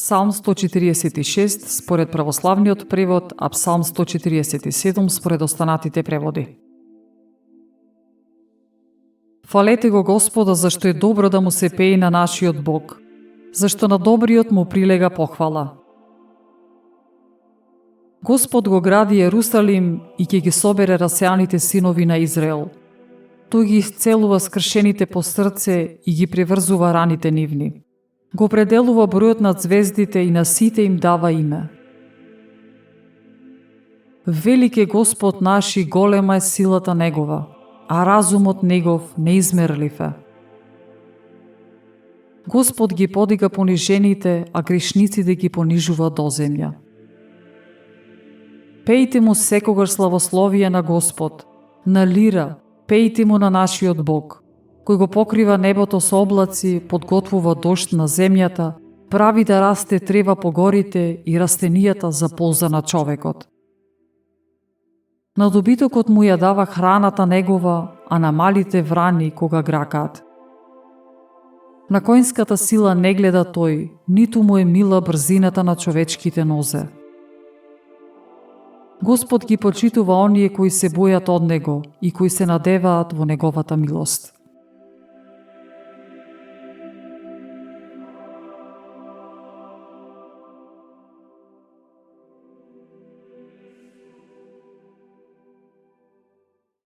Псалм 146 според православниот превод, а Псалм 147 според останатите преводи. Фалете го Господа, зашто е добро да му се пее на нашиот Бог, зашто на добриот му прилега похвала. Господ го гради Јерусалим и ќе ги собере расеаните синови на Израел. Тој ги исцелува скршените по срце и ги преврзува раните нивни. Го определува бројот на звездите и на сите им дава име. Велик е Господ наш и голема е силата Негова, а разумот Негов неизмерлив е. Господ ги подига понижените, а грешниците ги понижува до земја. Пејте му секогаш славословие на Господ, на лира, пејте му на нашиот Бог, кој го покрива небото со облаци, подготвува дожд на земјата, прави да расте трева по горите и растенијата за полза на човекот. На добитокот му ја дава храната негова, а на малите врани кога гракаат. На коњската сила не гледа тој, ниту му е мила брзината на човечките нозе. Господ ги почитува оние кои се бојат од Него и кои се надеваат во Неговата милост.